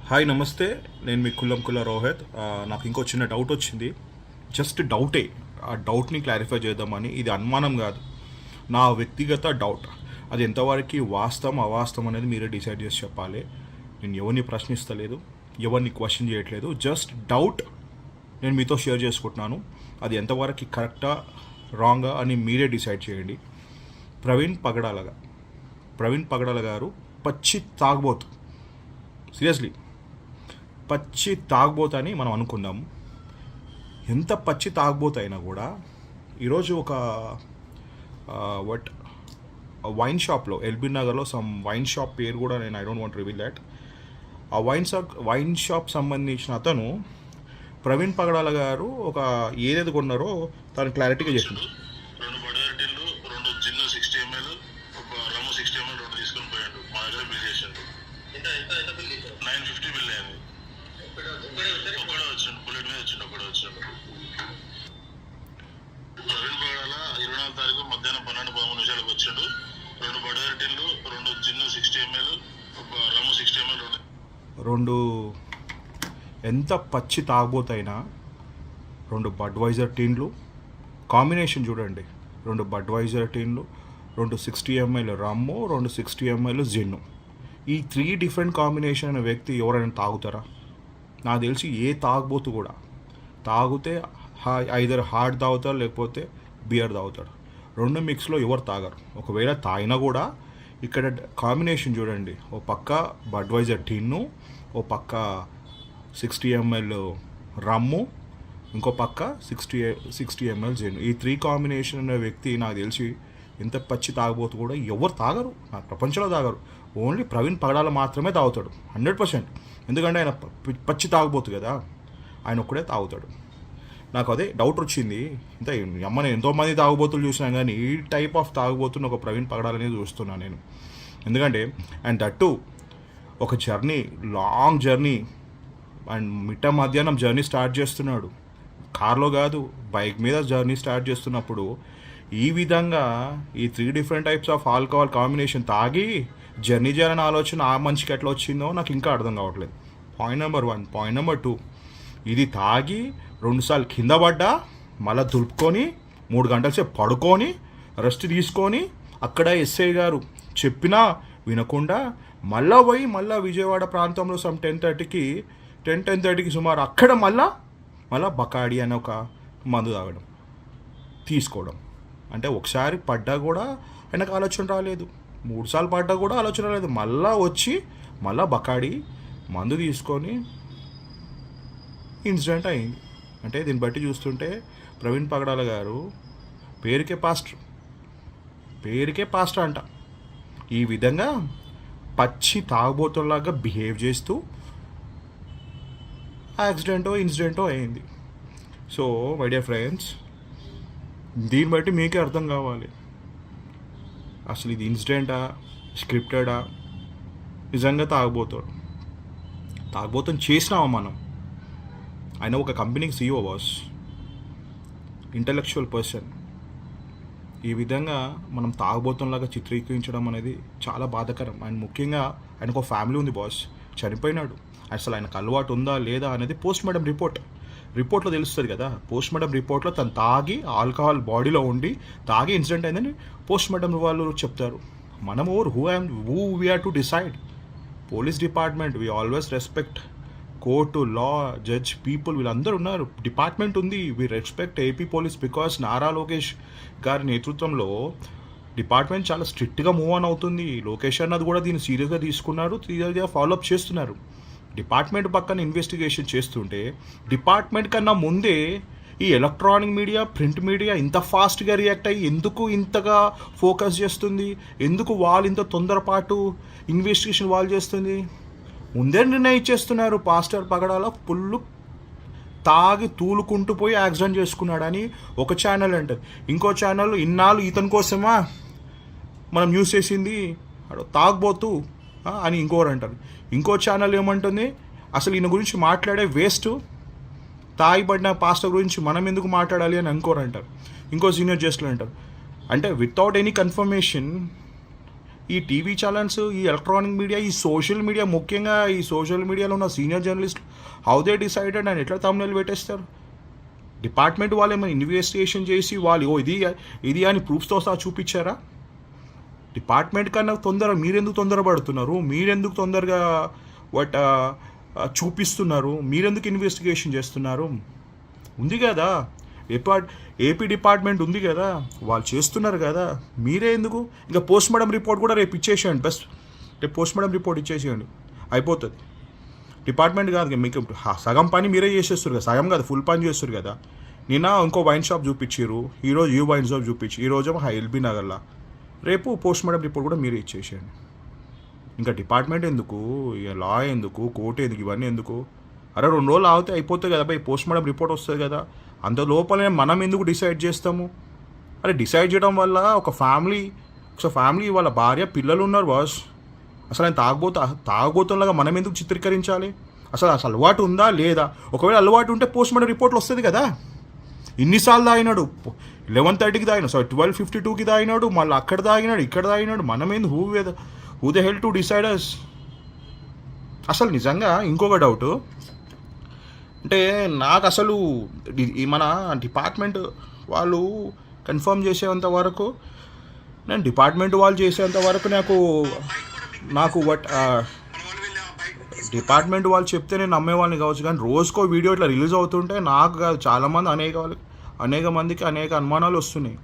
Hi నమస్తే, నేను మీ కుల్లంకుల రోహిత్. నాకు ఇంకో చిన్న డౌట్ వచ్చింది. జస్ట్ డౌటే, ఆ డౌట్ని క్లారిఫై చేద్దామని. ఇది అనుమానం కాదు, నా వ్యక్తిగత డౌట్. అది ఎంతవరకు వాస్తవం అవాస్తవం అనేది మీరే డిసైడ్ చేసి చెప్పాలి. నేను ఎవరిని ప్రశ్నిస్తలేదు, ఎవరిని క్వశ్చన్ చేయట్లేదు. జస్ట్ డౌట్ నేను మీతో షేర్ చేసుకుంటున్నాను. అది ఎంతవరకు కరెక్టా రాంగా అని మీరే డిసైడ్ చేయండి. ప్రవీణ్ పగడాల గారు పచ్చి తాగబోతు. సీరియస్లీ పచ్చి తాగబోతని మనం అనుకుందాము. ఎంత పచ్చి తాగబోతైనా కూడా ఈరోజు ఒక వైన్ షాప్లో, ఎల్బీ నగర్లో సమ్ వైన్ షాప్ పేరు కూడా నేను I don't want reveal that. ఆ వైన్ షాప్ సంబంధించిన అతను ప్రవీణ్ పగడాల గారు ఒక ఏదేది కొన్నారో తను క్లారిటీగా చెప్పింది. రెండు బడారిటీలు, రెండు జిన్ 60 ml, ఒక రమ్ము 60 ml రెండు తీసుకొని పోయాడు. మా దగ్గర బిల్ చేసాడు. 950 బిల్ అయింది. ఒక్కడే వచ్చాడు, బుల్లెట్ మీద వచ్చిండు. ప్రవీణ్ పగడాల 24 తారీఖు మధ్యాహ్నం 12:13 వచ్చాడు. రెండు బడారిటీలు, రెండు జిన్ 60 ml, ఒక రమ్ము 60 ml రెండు ఎంత పచ్చి తాగబోతైనా రెండు బడ్వైజర్ టీన్లు కాంబినేషన్ చూడండి. రెండు బడ్వైజర్ టీన్లు, రెండు 60 ml రమ్ము, రెండు 60 ml జిన్ను. ఈ 3 డిఫరెంట్ కాంబినేషన్ అనే వ్యక్తి ఎవరైనా తాగుతారా? నాకు తెలిసి ఏ తాగబోతు కూడా తాగితే ఐదర్ హార్డ్ తాగుతారు, లేకపోతే బియర్ తాగుతాడు. రెండు మిక్స్లో ఎవరు తాగరు. ఒకవేళ తాగినా కూడా ఇక్కడ కాంబినేషన్ చూడండి. ఓ పక్క బడ్వైజర్ టిన్ను, ఓ పక్క 60 ml రమ్ము, ఇంకో పక్క 60 ml జిన్. ఈ 3 కాంబినేషన్ అనే వ్యక్తి నాకు తెలిసి ఎంత పచ్చి తాగబోతు కూడా ఎవరు తాగరు, నా ప్రపంచంలో తాగరు. ఓన్లీ ప్రవీణ్ పగడాల మాత్రమే తాగుతాడు 100%. ఎందుకంటే ఆయన పచ్చి తాగబోతు కదా, ఆయన ఒక్కడే తాగుతాడు. నాకు అదే డౌట్ వచ్చింది. ఇంత అమ్మని ఎంతోమంది తాగుబోతులు చూసినా కానీ ఈ టైప్ ఆఫ్ తాగుబోతున్న ఒక ప్రవీణ్ పగడాలనే చూస్తున్నాను నేను. ఎందుకంటే అండ్ దట్టు ఒక జర్నీ, లాంగ్ జర్నీ, అండ్ మధ్యాహ్నం జర్నీ స్టార్ట్ చేస్తున్నాడు. కార్లో కాదు, బైక్ మీద జర్నీ స్టార్ట్ చేస్తున్నప్పుడు ఈ విధంగా ఈ 3 different types of alcohol combination తాగి జర్నీ చేయాలని ఆలోచన ఆ మనిషికి ఎట్లా వచ్చిందో నాకు ఇంకా అర్థం కావట్లేదు. Point number 1. పాయింట్ నెంబర్ 2, ఇది తాగి 2 సార్లు కింద పడ్డా, మళ్ళీ దులుపుకొని 3 గంటల సేపు పడుకొని రెస్ట్ తీసుకొని అక్కడ ఎస్ఐ గారు చెప్పినా వినకుండా మళ్ళీ విజయవాడ ప్రాంతంలో సమ్ 10:30కి సుమారు అక్కడ మళ్ళా బకాడి అనే ఒక మందు తాగడం, తీసుకోవడం. అంటే ఒకసారి పడ్డా కూడా ఆయనకు ఆలోచన రాలేదు, 3 సార్లు పడ్డా కూడా ఆలోచన రాలేదు. మళ్ళా బకాడి మందు తీసుకొని ఇన్సిడెంట్ అయింది. అంటే దీన్ని బట్టి చూస్తుంటే ప్రవీణ్ పగడాల గారు పేరుకే పాస్టర్ అంట. ఈ విధంగా పచ్చి తాగుబోతుల్లాగా బిహేవ్ చేస్తూ ఇన్సిడెంటో అయింది. సో మై డియర్ ఫ్రెండ్స్, దీన్ని బట్టి మీకే అర్థం కావాలి అసలు ఇది ఇన్సిడెంటా, స్క్రిప్టెడా, నిజంగా తాగబోతుని చేసినామా మనం. ఆయన ఒక కంపెనీకి CEO బాస్, ఇంటలెక్చువల్ పర్సన్. ఈ విధంగా మనం తాగబోతులాగా చిత్రీకరించడం అనేది చాలా బాధాకరం. అండ్ ముఖ్యంగా ఆయనకు ఒక ఫ్యామిలీ ఉంది బాస్, చనిపోయినాడు. అసలు ఆయనకు అలవాటు ఉందా లేదా అనేది పోస్ట్మార్టం రిపోర్ట్లో తెలుస్తుంది కదా. పోస్ట్మార్టం రిపోర్ట్లో తను తాగి ఆల్కహాల్ బాడీలో ఉండి తాగి ఇన్సిడెంట్ అయిందని పోస్ట్మార్టం వాళ్ళు చెప్తారు. మనం who we are to decide. Police department, we always respect court, law, judge, people, వీళ్ళందరూ ఉన్నారు. డిపార్ట్మెంట్ ఉంది, we respect AP police because Nara Lokesh గారి నేతృత్వంలో డిపార్ట్మెంట్ చాలా స్ట్రిక్ట్గా మూవ్ ఆన్ అవుతుంది. లోకేష్ అన్నది కూడా దీన్ని సీరియస్గా తీసుకున్నారు, సీరియస్గా ఫాలోఅప్ చేస్తున్నారు. డిపార్ట్మెంట్ పక్కన ఇన్వెస్టిగేషన్ చేస్తుంటే డిపార్ట్మెంట్ కన్నా ముందే ఈ ఎలక్ట్రానిక్ మీడియా, ప్రింట్ మీడియా ఇంత ఫాస్ట్గా రియాక్ట్ అయ్యి ఎందుకు ఇంతగా ఫోకస్ చేస్తుంది, ఎందుకు వాళ్ళు ఇంత తొందరపాటు ఇన్వెస్టిగేషన్ వాళ్ళు చేస్తుంది? ముందే నిర్ణయించేస్తున్నారు పాస్టర్ పగడాల ఫుల్ తాగి తూలుకుంటూ పోయి యాక్సిడెంట్ చేసుకున్నాడని ఒక ఛానల్ అంటది. ఇంకో ఛానల్ ఇన్నాళ్ళు ఇతని కోసమా మనం న్యూస్ చేసింది, తాగబోతూ అని ఇంకోరు అంటారు. ఇంకో ఛానల్ ఏమంటుంది, అసలు ఈయన గురించి మాట్లాడే వేస్ట్, తాగిపడిన పాస్టర్ గురించి మనం ఎందుకు మాట్లాడాలి అని ఇంకోరు అంటారు. ఇంకో సీనియర్ జస్టులు అంటారు. అంటే వితౌట్ ఎనీ కన్ఫర్మేషన్ ఈ టీవీ ఛానల్స్, ఈ ఎలక్ట్రానిక్ మీడియా, ఈ సోషల్ మీడియా, ముఖ్యంగా ఈ సోషల్ మీడియాలో ఉన్న senior journalist how they decided and ఎట్లా తమ్ముళ్ళు పెట్టేస్తారు? డిపార్ట్మెంట్ వాళ్ళు ఏమైనా ఇన్వెస్టిగేషన్ చేసి వాళ్ళు ఇది అని ప్రూఫ్స్తో సహా చూపించారా? డిపార్ట్మెంట్ కన్నా మీరెందుకు తొందరపడుతున్నారు? మీరెందుకు తొందరగా వాట్ చూపిస్తున్నారు? మీరెందుకు ఇన్వెస్టిగేషన్ చేస్తున్నారు? ఉంది కదా ఏపీ డిపార్ట్మెంట్ ఉంది కదా, వాళ్ళు చేస్తున్నారు కదా, మీరే ఎందుకు? ఇంకా పోస్ట్ మార్టం రిపోర్ట్ కూడా రేపు ఇచ్చేసేయండి. బెస్ట్ రేపు పోస్ట్ మార్టం రిపోర్ట్ ఇచ్చేసేయండి, అయిపోతుంది. డిపార్ట్మెంట్ కాదు మీకు సగం పని మీరే చేసేస్తారు కదా, సగం కాదు ఫుల్ పని చేస్తారు కదా. నిన్న ఇంకో వైన్ షాప్ చూపించారు, ఈరోజు ఈ వైన్ షాప్ చూపించి, ఈరోజు ఎల్బీ నగర్లో, రేపు పోస్ట్ మార్టం రిపోర్ట్ కూడా మీరే ఇచ్చేసేయండి. ఇంకా డిపార్ట్మెంట్ ఎందుకు, ఇక లా ఎందుకు, కోర్టు ఎందుకు, ఇవన్నీ ఎందుకు? అరే 2 రోజులు ఆగితే అయిపోతుంది కదా బై, పోస్ట్ మార్టం రిపోర్ట్ వస్తుంది కదా. అంత లోపలనే మనం ఎందుకు డిసైడ్ చేస్తాము? అరే డిసైడ్ చేయడం వల్ల ఒక ఫ్యామిలీ వాళ్ళ భార్య పిల్లలు ఉన్నారు బాస్. అసలు ఆయన తాగబోతులాగా మనం ఎందుకు చిత్రీకరించాలి? అసలు అలవాటు ఉందా లేదా? ఒకవేళ అలవాటు ఉంటే పోస్ట్ మార్టం రిపోర్ట్లు వస్తుంది కదా. ఇన్నిసార్లు తాగినాడు, 11:30కి తాగినాడు, 12:52కి తాగినాడు, మళ్ళీ అక్కడ తాగినాడు, ఇక్కడ తాగినాడు. మనం ఏంది who the hell to deciders? అసలు నిజంగా ఇంకొక డౌటు అంటే నాకు అసలు మన డిపార్ట్మెంట్ వాళ్ళు కన్ఫర్మ్ చేసేంత వరకు, నేను డిపార్ట్మెంట్ వాళ్ళు చేసేంత వరకు నాకు డిపార్ట్మెంట్ వాళ్ళు చెప్తే నేను నమ్మేవాళ్ళని కావచ్చు, కానీ రోజుకో వీడియో ఇట్లా రిలీజ్ అవుతుంటే నాకు కాదు చాలామంది అనేక మందికి అనేక అనుమానాలు వస్తున్నాయి.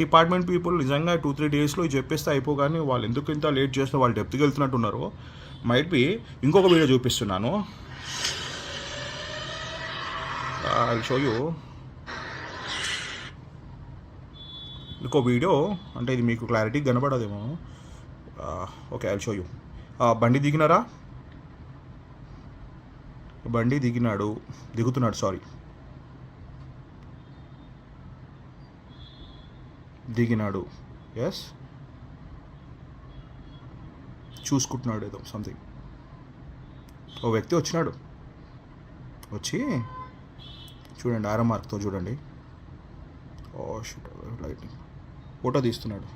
డిపార్ట్మెంట్ పీపుల్ నిజంగా 2-3 డేస్లో చెప్పేస్తే అయిపో, కానీ వాళ్ళు ఎందుకు ఇంత లేట్ చేస్తే వాళ్ళు డెప్త్కి వెళ్తున్నట్టున్నారు. మైట్ బి ఇంకొక వీడియో చూపిస్తున్నాను, ఐల్ షో యూ. ఇంకో వీడియో అంటే ఇది మీకు క్లారిటీ కనబడదేమో. Okay, I'll show you. బండి దిగుతున్నాడు, సారీ, దిగినాడు, ఎస్, చూసుకుంటున్నాడు ఏదో సంథింగ్. ఓ వ్యక్తి వచ్చినాడు, వచ్చి చూడండి ఆరో మార్క్తో చూడండి, ఓ షూట్ లైటింగ్ ఫోటో తీస్తున్నాడు.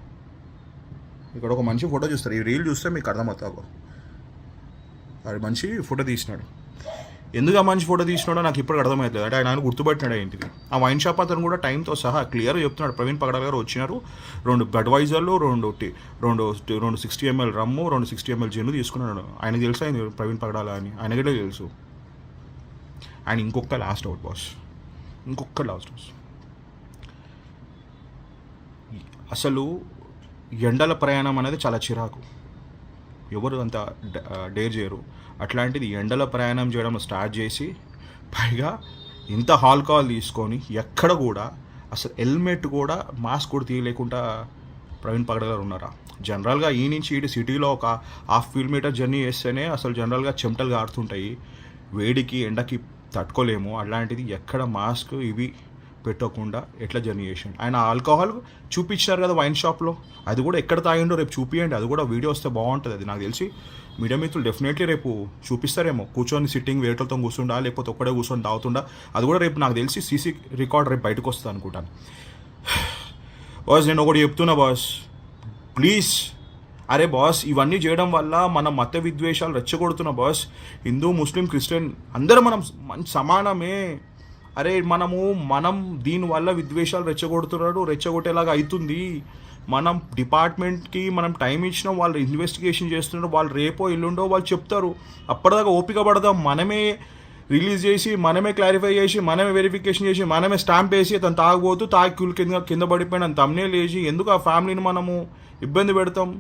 ఇక్కడ ఒక మంచి ఫోటో చూస్తారు, ఈ రీల్ చూస్తే మీకు అర్థమవుతావు. అది మంచి ఫోటో తీసినాడు. ఎందుకు ఆ మంచి ఫోటో తీసినాడో నాకు ఇప్పుడు అర్థమవుతుంది. అంటే ఆయన గుర్తుపట్టినాడు ఏంటిది. ఆ వైన్ షాప్ అతను కూడా టైంతో సహా క్లియర్గా చెప్తున్నాడు. ప్రవీణ్ పగడాల్ గారు వచ్చినారు, 2 బడ్వైజర్లు, 2 60 ml రమ్ము, 2 60 ml జిన్ను తీసుకున్నాడు. ఆయనకు తెలుసు ఆయన ప్రవీణ్ పగడాల అని, ఆయనకే తెలుసు. ఆయన ఇంకొక లాస్ట్ అవుట్ బాస్, అసలు ఎండల ప్రయాణం అనేది చాలా చిరాకు, ఎవరు అంత డేర్ చేయరు. అట్లాంటిది ఎండల ప్రయాణం చేయడం స్టార్ట్ చేసి పైగా ఇంత ఆల్కహాల్ తీసుకొని ఎక్కడ కూడా అసలు హెల్మెట్ కూడా మాస్క్ కూడా తీయలేకుండా ప్రవీణ్ పగడాల్ గారు ఉన్నారా? జనరల్గా ఈ నుంచి ఇటు సిటీలో ఒక 1/2 కిలోమీటర్ జర్నీ చేస్తేనే అసలు జనరల్గా చెమటలు కారుతుంటాయి, వేడికి ఎండకి తట్టుకోలేము. అలాంటిది ఎక్కడ మాస్క్ ఇవి పెట్టకుండా ఎట్లా జర్నీ చేసిండు. ఆయన ఆల్కహాల్ చూపించారు కదా వైన్ షాప్లో, అది కూడా ఎక్కడ తాగిండో రేపు చూపియండి, అది కూడా వీడియో వస్తే బాగుంటుంది. అది నాకు తెలిసి మీడియా మిత్రులు డెఫినెట్లీ రేపు చూపిస్తారేమో, కూర్చొని సిట్టింగ్ వేటలతో కూర్చుండా లేకపోతే ఒక్కడే కూర్చొని తాగుతుండా, అది కూడా రేపు నాకు తెలిసి సీసీ రికార్డ్ రేపు బయటకు వస్తుంది అనుకుంటాను. బాస్ నేను ఒకటి చెప్తున్నా బాస్, ప్లీజ్, అరే బాస్ ఇవన్నీ చేయడం వల్ల మన మత విద్వేషాలు రెచ్చగొడుతున్నా బాస్. హిందూ, ముస్లిం, క్రిస్టియన్ అందరూ మనం మంచి సమానమే. అరే మనం దీనివల్ల విద్వేషాలు రెచ్చగొట్టేలాగా అవుతుంది. మనం డిపార్ట్మెంట్కి మనం టైం ఇచ్చినా వాళ్ళు ఇన్వెస్టిగేషన్ చేస్తున్నారు, వాళ్ళు రేపో ఎల్లుండో వాళ్ళు చెప్తారు. అప్పటిదాకా ఓపిక పడదాం, మనమే రిలీజ్ చేసి, మనమే క్లారిఫై చేసి, మనమే వెరిఫికేషన్ చేసి, మనమే స్టాంప్ వేసి అతను తాగి కింద పడిపోయిన తమ్నేల్ వేసి ఎందుకు ఆ ఫ్యామిలీని మనము ఇబ్బంది పెడతాం?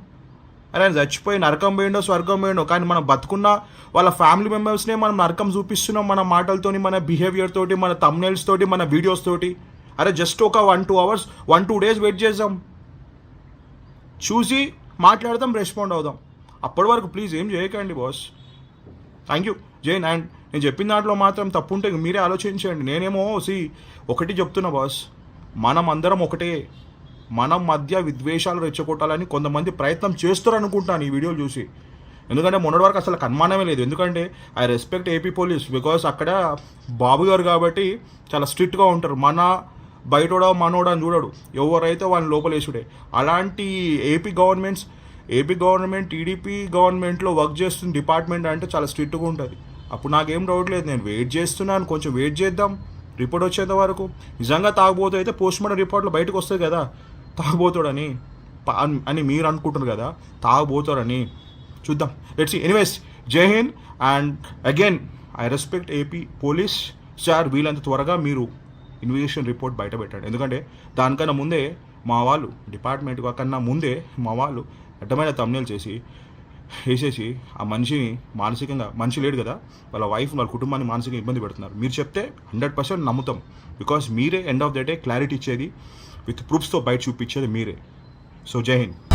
అరే ఆయన చచ్చిపోయి నరకం పోయిండో స్వర్గం పోయిండో, కానీ మనం బతుకున్న వాళ్ళ ఫ్యామిలీ మెంబర్స్నే మనం నరకం చూపిస్తున్నాం మన మాటలతోని, మన బిహేవియర్ తోటి, మన తమ్నేల్స్ తోటి, మన వీడియోస్ తోటి. అరే జస్ట్ ఒక 1-2 hours 1-2 days వెయిట్ చేద్దాం, చూసి మాట్లాడదాం, రెస్పాండ్ అవుదాం. అప్పటి వరకు ప్లీజ్ ఏం చేయకండి boss. Thank you Jain. And నేను చెప్పిన దాంట్లో మాత్రం తప్పు ఉంటే మీరే ఆలోచించండి. నేనేమో ఒకటి చెప్తున్నా బాస్, మనం అందరం ఒకటే. మనం మధ్య విద్వేషాలు రెచ్చగొట్టాలని కొంతమంది ప్రయత్నం చేస్తారు అనుకుంటాను ఈ వీడియోలు చూసి. ఎందుకంటే మొన్నటి వరకు అసలు అనుమానమే లేదు. ఎందుకంటే I respect AP police, because అక్కడ బాబు గారు కాబట్టి చాలా స్ట్రిక్ట్గా ఉంటారు. మన బయటోడా మనోడా అని చూడడు, ఎవరైతే వాళ్ళని లోపలేసుడే. అలాంటి AP governments AP government TDP గవర్నమెంట్లో వర్క్ చేస్తున్న డిపార్ట్మెంట్ అంటే చాలా స్ట్రిక్ట్గా ఉంటుంది. అప్పుడు నాకేం డౌట్ లేదు, నేను వెయిట్ చేస్తున్నాను, కొంచెం వెయిట్ చేద్దాం రిపోర్ట్ వచ్చేంత వరకు. నిజంగా తాగుబోతు అయితే పోస్ట్ మార్టం రిపోర్ట్లో బయటకు వస్తుంది కదా తాగుబోతాడని అని మీరు అనుకుంటున్నారు కదా, తాగుబోతాడని. చూద్దాం, let's see. Anyways, Jai Hind. And again I respect AP police. Sir వీళ్ళంత త్వరగా మీరు ఇన్వెస్టిగేషన్ రిపోర్ట్ బయట పెట్టండి. ఎందుకంటే దానికన్నా ముందే మా వాళ్ళు డిపార్ట్మెంట్ కన్నా ముందే మా వాళ్ళు అడ్డమైన తమ్నేలు వేసేసి ఆ మనిషిని మానసికంగా, మనిషి లేడు కదా, వాళ్ళ వైఫ్ వాళ్ళ కుటుంబాన్ని మానసికంగా ఇబ్బంది పెడుతున్నారు. మీరు చెప్తే 100% నమ్ముతాం. బికాస్ మీరే end of the day clarity ఇచ్చేది, విత్ ప్రూఫ్స్తో బయట చూపించేది మీరే. సో జై హింద్.